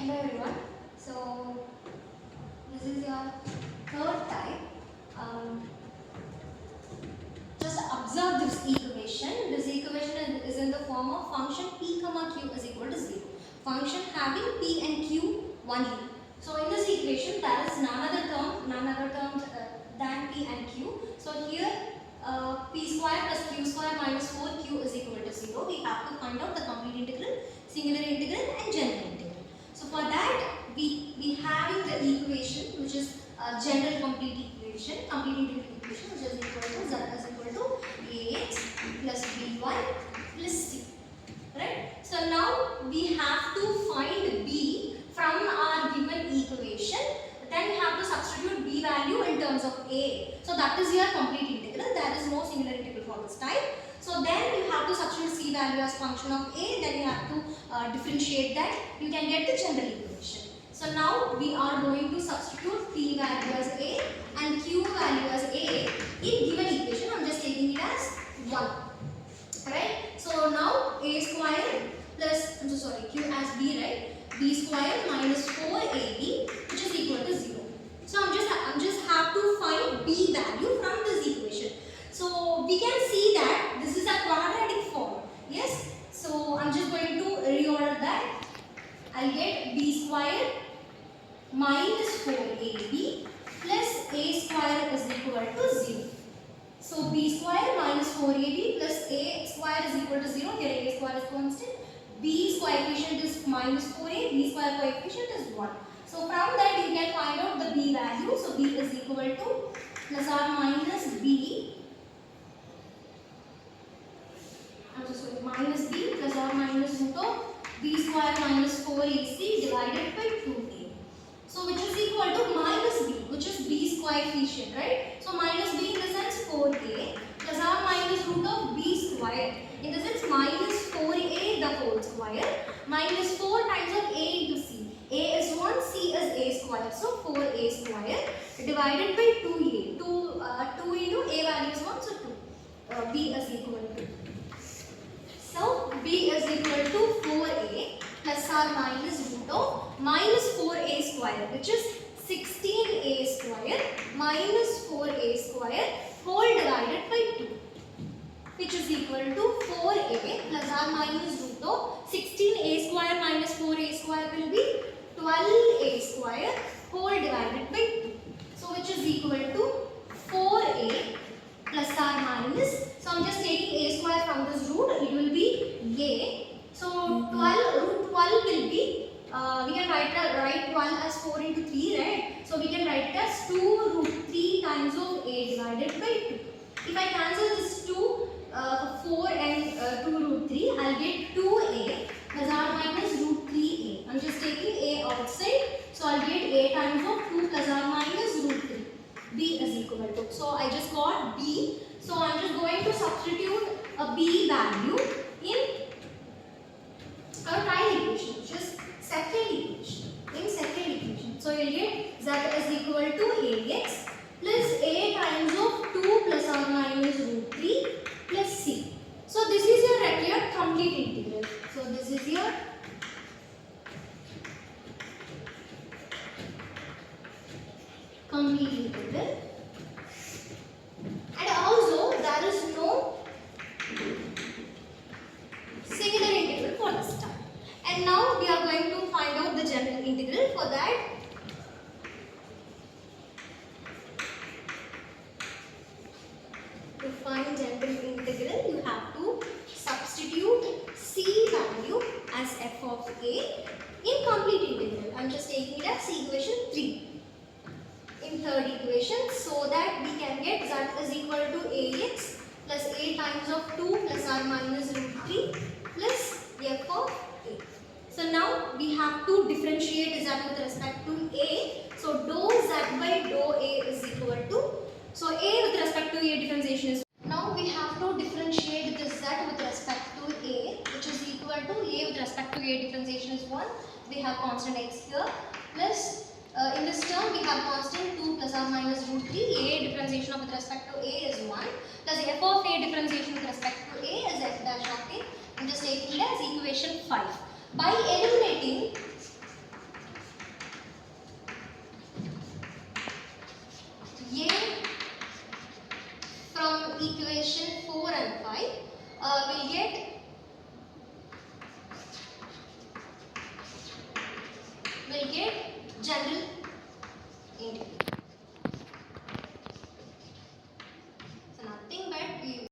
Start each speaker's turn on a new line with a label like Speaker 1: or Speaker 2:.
Speaker 1: Hello everyone. So this is your third type. Um, just observe this equation. This equation is in the form of function p comma q is equal to 0. Function having p and q only. So in this equation there is none other term than p and q. So here p square plus q square minus 4q is equal to 0. We have to find out the complete integral, singular integral and general integral. So for that we having the equation which is general complete equation, complete integral equation which is equal to z is equal to ax plus by plus c. Right? So now we have to find b from our given equation. Then we have to substitute b value in terms of a. So that is your complete integral. There is no singular integral for this type. So then you have to substitute c value as function of a. Then you have to differentiate that. You can get the general equation. So now we are going to substitute p value as a and q value as a in given equation. I am just taking it as 1. Right? So now a square plus q as b, right? B square minus 4ab which is equal to 0. So I'm just have to find b value from this equation. So we can see that this is a quadratic form. Yes. So I'm just going to reorder that. I'll get b square minus 4ab plus a square is equal to 0. So b square minus 4ab plus a square is equal to 0. Here a square is constant. B's coefficient is minus 4a. B square coefficient is 1. So from that you can find out the b value. So b is equal to plus or minus b. Minus b plus or minus root of b square minus 4ac divided by 2a. So which is equal to minus b, which is b's coefficient, right? So minus b in the sense 4a plus or minus root of b square. In the sense minus 4a the whole square minus 4 times of a into c. A is 1, c is a square. So 4a square divided by 2a. 2 into a value is 1, so 2. B is equal to. So b is equal to 4a plus or minus root of minus 4a square, which is 16a square minus 4a square whole divided by 2, which is equal to 4a plus or minus root of 16a square minus 4a square will be 12a square whole divided by 2. So which is equal to 4a plus or minus. So I am just taking a square from this root. It will be a. So 12 root 12 will be, we can write 12 as 4 into 3, right? So we can write it as 2 root 3 times of a divided by 2. If I cancel this 2, 4 and 2 root 3, I will get 2a plus or minus root 3a. I am just taking a outside. So I will get a times of 2 plus or minus root 3. B is equal to. So I just got B. So I am just going to substitute a B value in our trial equation, which is second equation. In second equation. So you will get z is equal to ax plus a times of 2 plus or minus root 3 plus c. So this is your required complete integral. So this is your complete integral. And also there is no singular integral for this type. And now we are going to find out the general integral. For that, to find general integral, you have to substitute c value as f of a in complete integral. I am just taking it as equation 3 in third equation, so that we can get z is equal to ax plus a times of 2 plus or minus root 3 plus f of a. So now we have to differentiate z with respect to a. So dou z by dou a is equal to. So a with respect to a differentiation is. Now we have to differentiate this z with respect to a, which is equal to a with respect to a differentiation is 1. We have constant x here plus. In this term we have constant 2 plus or minus root 3. A differentiation with respect to a is 1 plus f of a differentiation with respect to a is f dash of a. I am just taking it as equation 5. By eliminating equation 4 and 5, we'll get general integral.